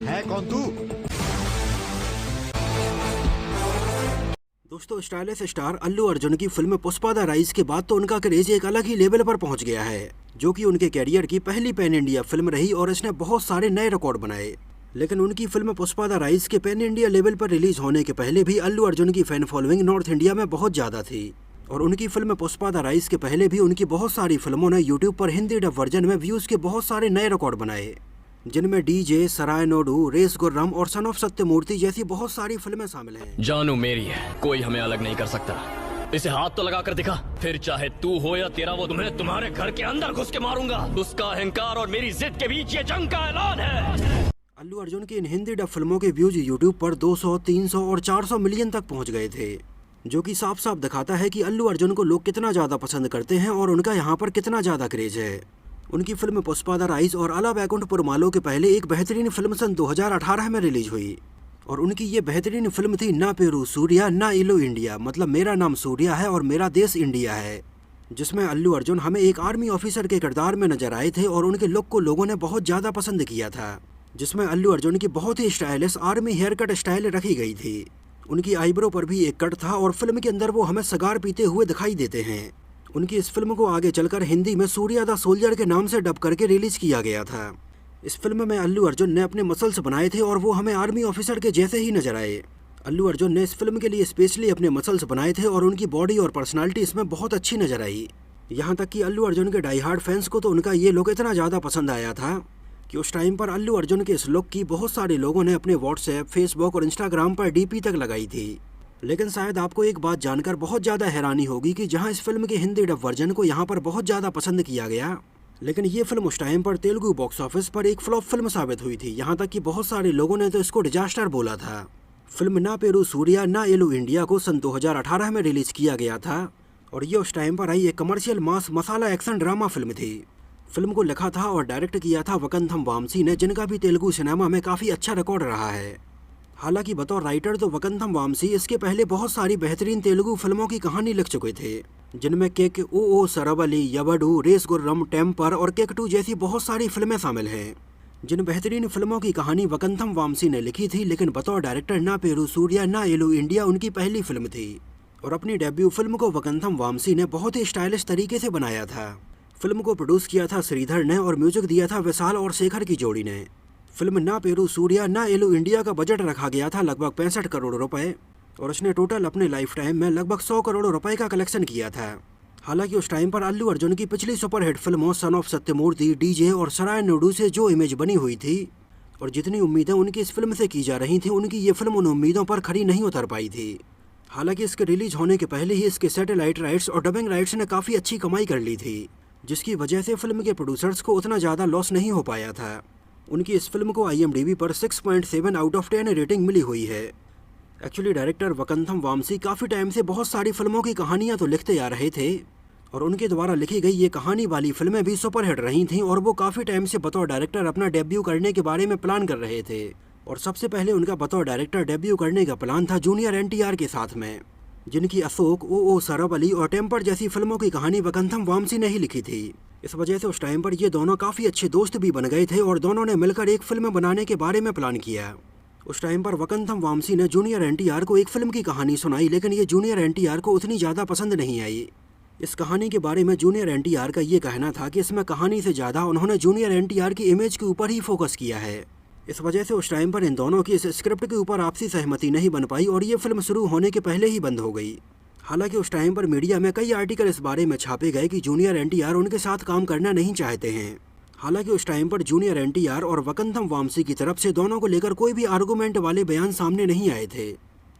है कौन तू? दोस्तों, स्टाइलिश स्टार अल्लू अर्जुन की फिल्म पुष्पा द राइज के बाद तो उनका क्रेज एक अलग ही लेवल पर पहुंच गया है, जो कि उनके कैरियर की पहली पैन इंडिया फिल्म रही और इसने बहुत सारे नए रिकॉर्ड बनाए। लेकिन उनकी फिल्म पुष्पा द राइज के पैन इंडिया लेवल पर रिलीज होने के पहले भी अल्लू अर्जुन की फैन फॉलोइंग नॉर्थ इंडिया में बहुत ज़्यादा थी। और उनकी फिल्म पुष्पा द राइज के पहले भी उनकी बहुत सारी फिल्मों ने यूट्यूब पर हिंदी डब वर्जन में व्यूज़ के बहुत सारे नए रिकॉर्ड बनाए, जिनमें डीजे, सराय नोडू, रेस गुर्रम और सन ऑफ सत्यमूर्ति जैसी बहुत सारी फिल्में शामिल हैं। जानू मेरी है, कोई हमें अलग नहीं कर सकता। इसे हाथ तो लगा कर दिखा, फिर चाहे तू हो या तेरा वो, तुम्हें तुम्हारे घर के अंदर घुस के मारूंगा। उसका अहंकार और मेरी जिद के बीच ये जंग का ऐलान है। अल्लू अर्जुन की इन हिंदी डब फिल्मों के व्यूज यूट्यूब पर 200, 300 और 400 मिलियन तक पहुंच गए थे, जो कि साफ साफ दिखाता है कि अल्लू अर्जुन को लोग कितना ज़्यादा पसंद करते हैं और उनका यहाँ पर कितना ज़्यादा क्रेज है। उनकी फिल्म पुष्पा द राइज और अला वैकुंठ पुरमालो के पहले एक बेहतरीन फिल्म सन 2018 में रिलीज हुई, और उनकी ये बेहतरीन फिल्म थी ना पेरू सूर्या ना इलो इंडिया, मतलब मेरा नाम सूर्या है और मेरा देश इंडिया है, जिसमें अल्लू अर्जुन हमें एक आर्मी ऑफिसर के किरदार में नजर आए थे और उनके लुक को लोगों ने बहुत ज़्यादा पसंद किया था, जिसमें अल्लू अर्जुन की बहुत ही stylish army haircut style रखी गई थी। उनकी आईब्रो पर भी एक कट था और फिल्म के अंदर वो हमें सगार पीते हुए दिखाई देते हैं। उनकी इस फिल्म को आगे चलकर हिंदी में सूर्या द सोल्जर के नाम से डब करके रिलीज किया गया था। इस फिल्म में अल्लू अर्जुन ने अपने मसल्स बनाए थे और वो हमें आर्मी ऑफिसर के जैसे ही नजर आए। अल्लू अर्जुन ने इस फिल्म के लिए स्पेशली अपने मसल्स बनाए थे और उनकी बॉडी और पर्सनालिटी इसमें बहुत अच्छी नजर आई। यहाँ तक कि अल्लू अर्जुन के डाई हार्ड फैंस को तो उनका ये लुक इतना ज़्यादा पसंद आया था कि उस टाइम पर अल्लू अर्जुन के इस लुक की बहुत सारे लोगों ने अपने व्हाट्सएप, फेसबुक और इंस्टाग्राम पर डीपी तक लगाई थी। लेकिन शायद आपको एक बात जानकर बहुत ज़्यादा हैरानी होगी कि जहां इस फिल्म के हिंदी डब वर्जन को यहां पर बहुत ज़्यादा पसंद किया गया, लेकिन ये फिल्म उस टाइम पर तेलुगु बॉक्स ऑफिस पर एक फ्लॉप फिल्म साबित हुई थी। यहां तक कि बहुत सारे लोगों ने तो इसको डिजास्टर बोला था। फिल्म ना पेरू सूर्या ना एलू इंडिया को सन 2018 में रिलीज किया गया था और ये उस टाइम पर आई एक कमर्शियल मास मसाला एक्शन ड्रामा फिल्म थी। फिल्म को लिखा था और डायरेक्ट किया था वकंथम वामसी ने, जिनका भी तेलुगु सिनेमा में काफ़ी अच्छा रिकॉर्ड रहा है। हालांकि बतौर राइटर तो वकंथम वामसी इसके पहले बहुत सारी बेहतरीन तेलुगु फिल्मों की कहानी लिख चुके थे, जिनमें केक ओ सरवली, यवडू, रेस गुर्रम, टेम्पर और केक2 जैसी बहुत सारी फिल्में शामिल हैं। जिन बेहतरीन फिल्मों की कहानी वकंथम वामसी ने लिखी थी, लेकिन बतौर डायरेक्टर ना पेरू सूर्या ना एलू इंडिया उनकी पहली फिल्म थी। और अपनी डेब्यू फिल्म को वकंथम वामसी ने बहुत ही स्टाइलिश तरीके से बनाया था। फिल्म को प्रोड्यूस किया था श्रीधर ने और म्यूजिक दिया था विशाल और शेखर की जोड़ी ने। फिल्म ना पेरू सूर्या ना एलू इंडिया का बजट रखा गया था लगभग 65 करोड़ रुपए और इसने टोटल अपने लाइफ टाइम में लगभग 100 करोड़ रुपए का कलेक्शन किया था। हालांकि उस टाइम पर अल्लू अर्जुन की पिछली सुपरहिट फिल्मों सन ऑफ सत्यमूर्ति, डीजे और सराय नोडू से जो इमेज बनी हुई थी और जितनी उम्मीदें उनकी इस फिल्म से की जा रही थी, उनकी ये फिल्म उन उम्मीदों पर खरी नहीं उतर पाई थी। हालांकि इसके रिलीज होने के पहले ही इसके सैटेलाइट राइट्स और डबिंग राइट्स ने काफ़ी अच्छी कमाई कर ली थी, जिसकी वजह से फिल्म के प्रोड्यूसर्स को उतना ज़्यादा लॉस नहीं हो पाया था। उनकी इस फिल्म को IMDb पर 6.7 आउट ऑफ 10 रेटिंग मिली हुई है। एक्चुअली डायरेक्टर वकंथम वामसी काफ़ी टाइम से बहुत सारी फिल्मों की कहानियां तो लिखते आ रहे थे और उनके द्वारा लिखी गई ये कहानी वाली फिल्में भी सुपरहिट रही थीं और वो काफ़ी टाइम से बतौर डायरेक्टर अपना डेब्यू करने के बारे में प्लान कर रहे थे। और सबसे पहले उनका बतौर डायरेक्टर डेब्यू करने का प्लान था जूनियर NTR के साथ में, जिनकी अशोक, ओ सरवली और टेम्पर जैसी फिल्मों की कहानी वकंथम वामसी ने ही लिखी थी। इस वजह से उस टाइम पर ये दोनों काफ़ी अच्छे दोस्त भी बन गए थे और दोनों ने मिलकर एक फिल्म बनाने के बारे में प्लान किया। उस टाइम पर वकंथम वामसी ने जूनियर NTR को एक फिल्म की कहानी सुनाई, लेकिन ये जूनियर NTR को उतनी ज़्यादा पसंद नहीं आई। इस कहानी के बारे में जूनियर NTR का ये कहना था कि इसमें कहानी से ज़्यादा उन्होंने जूनियर NTR की इमेज के ऊपर ही फोकस किया है। इस वजह से उस टाइम पर इन दोनों की इस स्क्रिप्ट के ऊपर आपसी सहमति नहीं बन पाई और ये फिल्म शुरू होने के पहले ही बंद हो गई। हालांकि उस टाइम पर मीडिया में कई आर्टिकल इस बारे में छापे गए कि जूनियर NTR उनके साथ काम करना नहीं चाहते हैं। हालांकि उस टाइम पर जूनियर NTR और वकंथम वामसी की तरफ से दोनों को लेकर कोई भी आर्गूमेंट वाले बयान सामने नहीं आए थे।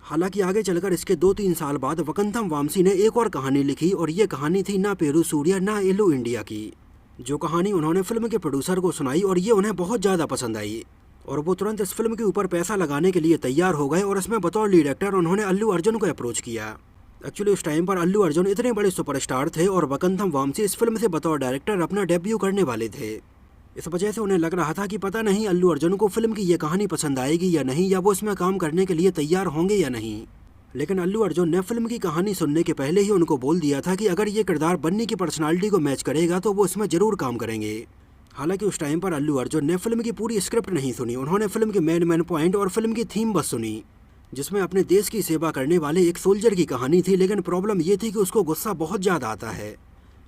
हालांकि आगे चलकर इसके 2-3 साल बाद वकंथम वामसी ने एक और कहानी लिखी और ये कहानी थी ना पेरू सूर्या ना एलू इंडिया की, जो कहानी उन्होंने फिल्म के प्रोड्यूसर को सुनाई और ये उन्हें बहुत ज़्यादा पसंद आई और वो तुरंत इस फिल्म के ऊपर पैसा लगाने के लिए तैयार हो गए और इसमें बतौर लीड एक्टर उन्होंने अल्लू अर्जुन को अप्रोच किया। एक्चुअली उस टाइम पर अल्लू अर्जुन इतने बड़े सुपरस्टार थे और वकंथम वामसी इस फिल्म से बतौर डायरेक्टर अपना डेब्यू करने वाले थे। इस वजह से उन्हें लग रहा था कि पता नहीं अल्लू अर्जुन को फिल्म की ये कहानी पसंद आएगी या नहीं, या वो इसमें काम करने के लिए तैयार होंगे या नहीं। लेकिन अल्लू अर्जुन ने फिल्म की कहानी सुनने के पहले ही उनको बोल दिया था कि अगर ये किरदार बन्नी की पर्सनालिटी को मैच करेगा तो वो इसमें ज़रूर काम करेंगे। हालांकि उस टाइम पर अल्लू अर्जुन ने फिल्म की पूरी स्क्रिप्ट नहीं सुनी। उन्होंने फिल्म के मेन पॉइंट और फिल्म की थीम बस सुनी, जिसमें अपने देश की सेवा करने वाले एक सोल्जर की कहानी थी। लेकिन प्रॉब्लम ये थी कि उसको गुस्सा बहुत ज़्यादा आता है।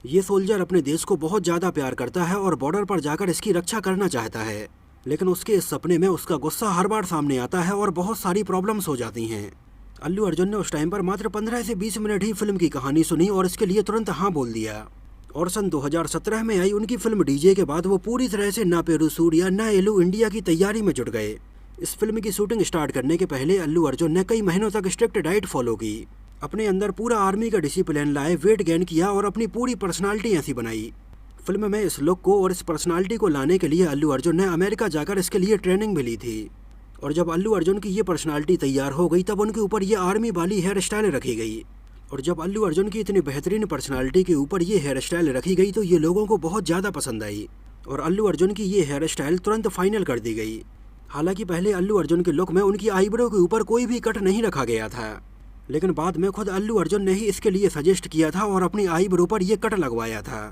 ये सोल्जर अपने देश को बहुत ज़्यादा प्यार करता है और बॉर्डर पर जाकर इसकी रक्षा करना चाहता है, लेकिन उसके इस सपने में उसका गुस्सा हर बार सामने आता है और बहुत सारी प्रॉब्लम्स हो जाती हैं। अल्लू अर्जुन ने उस टाइम पर मात्र 15 से 20 मिनट ही फिल्म की कहानी सुनी और इसके लिए तुरंत हाँ बोल दिया। और सन 2017 में आई उनकी फिल्म डीजे के बाद वो पूरी तरह से ना पेरू सूर्या ना एलू इंडिया की तैयारी में जुट गए। इस फिल्म की शूटिंग स्टार्ट करने के पहले अल्लू अर्जुन ने कई महीनों तक स्ट्रिक्ट डाइट फॉलो की, अपने अंदर पूरा आर्मी का डिसिप्लिन लाए, वेट गेन किया और अपनी पूरी पर्सनालिटी ऐसी बनाई। फिल्म में इस लुक को और इस पर्सनालिटी को लाने के लिए अल्लू अर्जुन ने अमेरिका जाकर इसके लिए ट्रेनिंग भी ली थी। और जब अल्लू अर्जुन की ये पर्सनालिटी तैयार हो गई तब उनके ऊपर ये आर्मी वाली हेयर स्टाइल रखी गई। और जब अल्लू अर्जुन की इतनी बेहतरीन पर्सनालिटी के ऊपर ये हेयर स्टाइल रखी गई तो ये लोगों को बहुत ज़्यादा पसंद आई और अल्लू अर्जुन की ये हेयर स्टाइल तुरंत फाइनल कर दी गई। हालांकि पहले अल्लू अर्जुन के लुक में उनकी आईब्रो के ऊपर कोई भी कट नहीं रखा गया था, लेकिन बाद में खुद अल्लू अर्जुन ने ही इसके लिए सजेस्ट किया था और अपनी आईब्रो पर यह कट लगवाया था,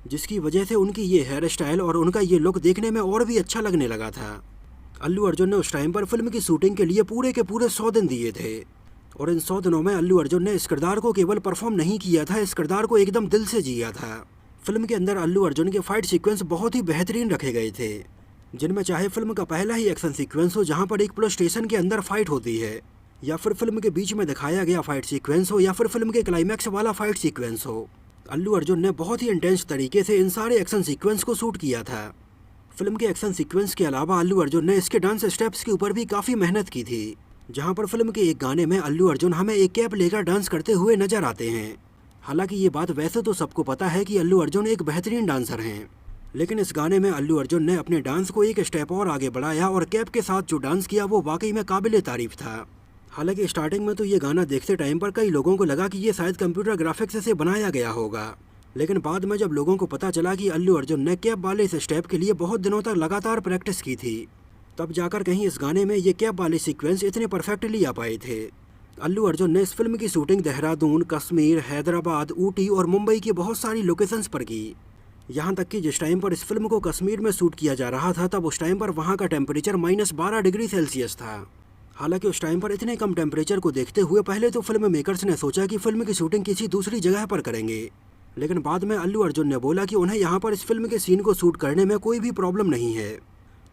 जिसकी वजह से उनकी ये हेयर स्टाइल और उनका ये लुक देखने में और भी अच्छा लगने लगा था। अल्लू अर्जुन ने उस टाइम पर फिल्म की शूटिंग के लिए पूरे के पूरे 100 दिन दिए थे और इन 100 दिनों में अल्लू अर्जुन ने इस किरदार को केवल परफॉर्म नहीं किया था, इस किरदार को एकदम दिल से जिया था। फिल्म के अंदर अल्लू अर्जुन के फाइट सीक्वेंस बहुत ही बेहतरीन रखे गए थे, जिनमें चाहे फिल्म का पहला ही एक्शन सीक्वेंस हो जहां पर एक पुलिस स्टेशन के अंदर फाइट होती है, या फिर फिल्म के बीच में दिखाया गया फाइट सीक्वेंस हो, या फिर फिल्म के क्लाइमैक्स वाला फाइट सीक्वेंस हो, अल्लू अर्जुन ने बहुत ही इंटेंस तरीके से इन सारे एक्शन सीक्वेंस को शूट किया था। फिल्म के एक्शन सीक्वेंस के अलावा अल्लू अर्जुन ने इसके डांस स्टेप्स के ऊपर भी काफ़ी मेहनत की थी, जहां पर फिल्म के एक गाने में अल्लू अर्जुन हमें एक कैप लेकर डांस करते हुए नजर आते हैं। हालांकि ये बात वैसे तो सबको पता है कि अल्लू अर्जुन एक बेहतरीन डांसर हैं, लेकिन इस गाने में अल्लू अर्जुन ने अपने डांस को एक स्टेप और आगे बढ़ाया और कैप के साथ जो डांस किया वो वाकई में काबिले तारीफ था। हालांकि स्टार्टिंग में तो ये गाना देखते टाइम पर कई लोगों को लगा कि ये शायद कंप्यूटर ग्राफिक्स से बनाया गया होगा, लेकिन बाद में जब लोगों को पता चला कि अल्लू अर्जुन ने कैप वाले इस स्टेप के लिए बहुत दिनों तक लगातार प्रैक्टिस की थी, तब जाकर कहीं इस गाने में ये कैप वाले सीक्वेंस इतने परफेक्टली आ पाए थे। अल्लू अर्जुन ने इस फिल्म की शूटिंग देहरादून, कश्मीर, हैदराबाद, ऊटी और मुंबई की बहुत सारी लोकेशंस पर की। यहाँ तक कि जिस टाइम पर इस फिल्म को कश्मीर में शूट किया जा रहा था तब उस टाइम पर वहाँ का टेम्परेचर -12 डिग्री सेल्सियस था। हालांकि उस टाइम पर इतने कम टेम्परेचर को देखते हुए पहले तो फिल्म मेकर्स ने सोचा कि फिल्म की शूटिंग किसी दूसरी जगह पर करेंगे, लेकिन बाद में अल्लू अर्जुन ने बोला कि उन्हें यहाँ पर इस फिल्म के सीन को शूट करने में कोई भी प्रॉब्लम नहीं है।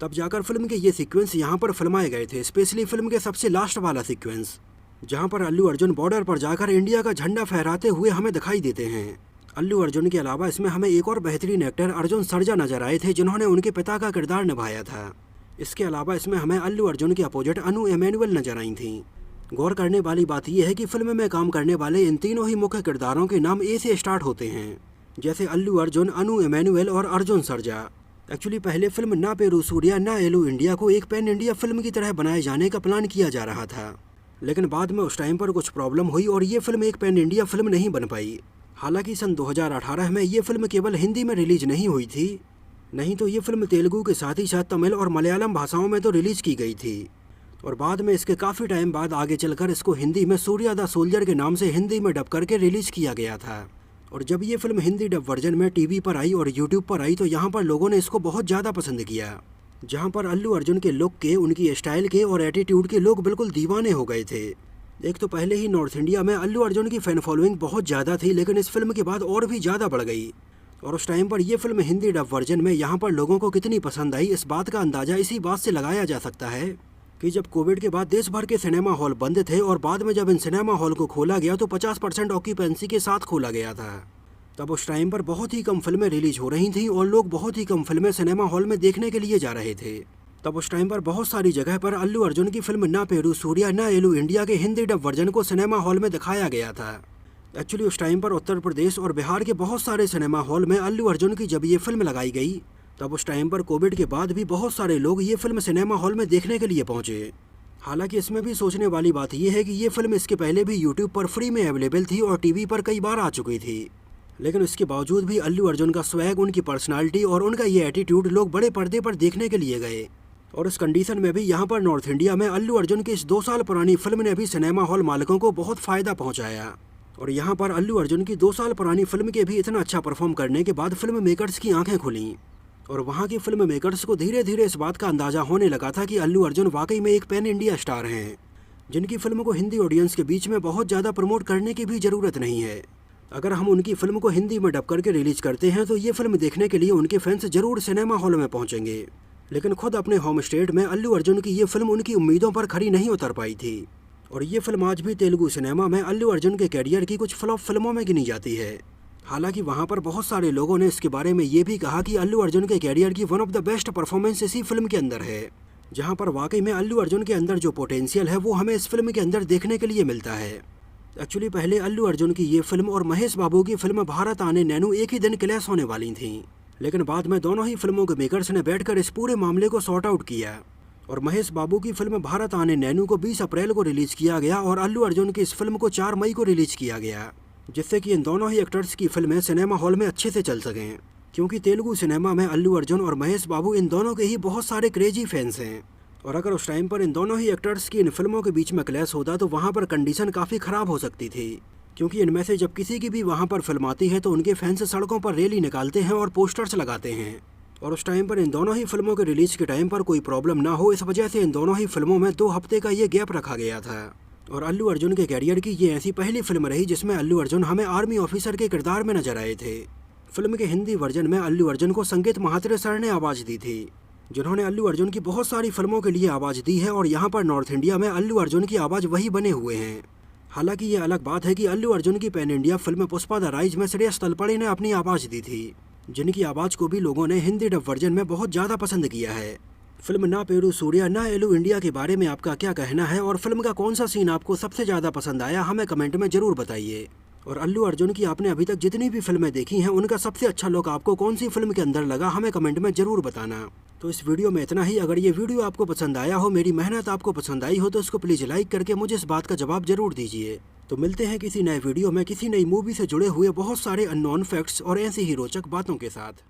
तब जाकर फिल्म के ये सीक्वेंस यहाँ पर फिल्माए गए थे, स्पेशली फिल्म के सबसे लास्ट वाला सीक्वेंस, जहाँ पर अल्लू अर्जुन बॉर्डर पर जाकर इंडिया का झंडा फहराते हुए हमें दिखाई देते हैं। अल्लू अर्जुन के अलावा इसमें हमें एक और बेहतरीन एक्टर अर्जुन सर्जा नजर आए थे, जिन्होंने उनके पिता का किरदार निभाया था। इसके अलावा इसमें हमें अल्लू अर्जुन के अपोजिट अनु एमेनुअल नजर आई थी। गौर करने वाली बात यह है कि फिल्म में काम करने वाले इन तीनों ही मुख्य किरदारों के नाम ए से स्टार्ट होते हैं, जैसे अल्लू अर्जुन, अनु एमेनुअल और अर्जुन सर्जा। एक्चुअली पहले फिल्म ना पेरू सूर्या ना एलू इंडिया को एक पैन इंडिया फिल्म की तरह बनाए जाने का प्लान किया जा रहा था, लेकिन बाद में उस टाइम पर कुछ प्रॉब्लम हुई और ये फिल्म एक पैन इंडिया फिल्म नहीं बन पाई। हालांकि सन 2018 में ये फिल्म केवल हिंदी में रिलीज नहीं हुई थी, नहीं तो ये फिल्म तेलुगु के साथ ही साथ तमिल और मलयालम भाषाओं में तो रिलीज की गई थी, और बाद में इसके काफ़ी टाइम बाद आगे चलकर इसको हिंदी में सूर्या द सोल्जर के नाम से हिंदी में डब करके रिलीज किया गया था। और जब ये फिल्म हिंदी डब वर्जन में टीवी पर आई और यूट्यूब पर आई तो यहाँ पर लोगों ने इसको बहुत ज़्यादा पसंद किया, जहाँ पर अल्लू अर्जुन के लुक के, उनकी स्टाइल के और एटीट्यूड के लोग बिल्कुल दीवाने हो गए थे। एक तो पहले ही नॉर्थ इंडिया में अल्लू अर्जुन की फ़ैन फॉलोइंग बहुत ज़्यादा थी, लेकिन इस फिल्म के बाद और भी ज़्यादा बढ़ गई। और उस टाइम पर यह फिल्म हिंदी डब वर्जन में यहाँ पर लोगों को कितनी पसंद आई, इस बात का अंदाज़ा इसी बात से लगाया जा सकता है कि जब कोविड के बाद देश भर के सिनेमा हॉल बंद थे और बाद में जब इन सिनेमा हॉल को खोला गया तो 50% ऑक्यूपेंसी के साथ खोला गया था। तब उस टाइम पर बहुत ही कम फिल्में रिलीज हो रही थीं और लोग बहुत ही कम फिल्में सिनेमा हॉल में देखने के लिए जा रहे थे। तब उस टाइम पर बहुत सारी जगह पर अल्लू अर्जुन की फिल्म ना पेरू सूर्या ना एलू इंडिया के हिंदी डब वर्जन को सिनेमा हॉल में दिखाया गया था। एक्चुअली उस टाइम पर उत्तर प्रदेश और बिहार के बहुत सारे सिनेमा हॉल में अल्लू अर्जुन की जब ये फिल्म लगाई गई तब उस टाइम पर कोविड के बाद भी बहुत सारे लोग ये फिल्म सिनेमा हॉल में देखने के लिए पहुंचे। हालांकि इसमें भी सोचने वाली बात यह है कि ये फिल्म इसके पहले भी यूट्यूब पर फ्री में अवेलेबल थी और टीवी पर कई बार आ चुकी थी, लेकिन इसके बावजूद भी अल्लू अर्जुन का स्वैग, उनकी पर्सनालिटी और उनका ये एटीट्यूड लोग बड़े पर्दे पर देखने के लिए गए। और इस कंडीशन में भी यहाँ पर नॉर्थ इंडिया में अल्लू अर्जुन की इस 2 साल पुरानी फिल्म ने भी सिनेमा हॉल मालिकों को बहुत फ़ायदा पहुँचाया। और यहाँ पर अल्लू अर्जुन की 2 साल पुरानी फिल्म के भी इतना अच्छा परफॉर्म करने के बाद फिल्म मेकर्स की आंखें खुलीं और वहाँ के फिल्म मेकर्स को धीरे धीरे इस बात का अंदाजा होने लगा था कि अल्लू अर्जुन वाकई में एक पैन इंडिया स्टार हैं, जिनकी फिल्म को हिंदी ऑडियंस के बीच में बहुत ज़्यादा प्रमोट करने की भी ज़रूरत नहीं है। अगर हम उनकी फिल्म को हिंदी में डब करके रिलीज करते हैं तो ये फिल्म देखने के लिए उनके फैंस जरूर सिनेमा हॉल में पहुंचेंगे। लेकिन खुद अपने होम स्टेट में अल्लू अर्जुन की ये फिल्म उनकी उम्मीदों पर खरी नहीं उतर पाई थी और ये फिल्म आज भी तेलुगु सिनेमा में अल्लू अर्जुन के कैरियर की कुछ फ्लॉप फिल्मों में गिनी जाती है। हालांकि वहाँ पर बहुत सारे लोगों ने इसके बारे में ये भी कहा कि अल्लू अर्जुन के कैरियर की one of the best performance इसी फिल्म के अंदर है, जहाँ पर वाकई में अल्लू अर्जुन के अंदर जो पोटेंशियल है वो हमें इस फिल्म के अंदर देखने के लिए मिलता है। एक्चुअली पहले अल्लू अर्जुन की ये फिल्म और महेश बाबू की फिल्म भारत आने नैनू एक ही दिन क्लैश होने वाली थी, लेकिन बाद में दोनों ही फिल्मों के मेकर्स ने बैठकर इस पूरे मामले को सॉर्ट आउट किया और महेश बाबू की फिल्म भारत आने नैनू को 20 अप्रैल को रिलीज किया गया और अल्लू अर्जुन की इस फिल्म को 4 मई को रिलीज किया गया, जिससे कि इन दोनों ही एक्टर्स की फिल्में सिनेमा हॉल में अच्छे से चल सकें, क्योंकि तेलुगु सिनेमा में अल्लू अर्जुन और महेश बाबू इन दोनों के ही बहुत सारे क्रेजी फैंस हैं। और अगर उस टाइम पर इन दोनों ही एक्टर्स की इन फिल्मों के बीच में क्लैश होता तो वहाँ पर कंडीशन काफ़ी ख़राब हो सकती थी, क्योंकि इनमें से जब किसी की भी वहाँ पर फिल्म आती है तो उनके फैंस सड़कों पर रैली निकालते हैं और पोस्टर्स लगाते हैं। और उस टाइम पर इन दोनों ही फिल्मों के रिलीज के टाइम पर कोई प्रॉब्लम ना हो, इस वजह से इन दोनों ही फिल्मों में 2 हफ्ते का ये गैप रखा गया था। और अल्लू अर्जुन के कैरियर की ये ऐसी पहली फिल्म रही जिसमें अल्लू अर्जुन हमें आर्मी ऑफिसर के किरदार में नजर आए थे। फिल्म के हिंदी वर्जन में अल्लू अर्जुन को संगीत महात्रे सर ने आवाज़ दी थी, जिन्होंने अल्लू अर्जुन की बहुत सारी फिल्मों के लिए आवाज़ दी है और यहाँ पर नॉर्थ इंडिया में अल्लू अर्जुन की आवाज़ वही बने हुए हैं। हालांकि ये अलग बात है कि अल्लू अर्जुन की pan India film Pushpa the rise में श्रेयस तलपड़े ने अपनी आवाज़ दी थी, जिनकी आवाज़ को भी लोगों ने हिंदी डब वर्जन में बहुत ज़्यादा पसंद किया है। फिल्म ना पेरू सूर्या ना एलू इंडिया के बारे में आपका क्या कहना है और फिल्म का कौन सा सीन आपको सबसे ज़्यादा पसंद आया, हमें कमेंट में ज़रूर बताइए। और अल्लू अर्जुन की आपने अभी तक जितनी भी फिल्में देखी हैं उनका सबसे अच्छा लुक आपको कौन सी फिल्म के अंदर लगा, हमें कमेंट में ज़रूर बताना। तो इस वीडियो में इतना ही। अगर ये वीडियो आपको पसंद आया हो, मेरी मेहनत आपको पसंद आई हो, तो इसको प्लीज़ लाइक करके मुझे इस बात का जवाब ज़रूर दीजिए। तो मिलते हैं किसी नए वीडियो में किसी नई मूवी से जुड़े हुए बहुत सारे अननोन फैक्ट्स और ऐसी ही रोचक बातों के साथ।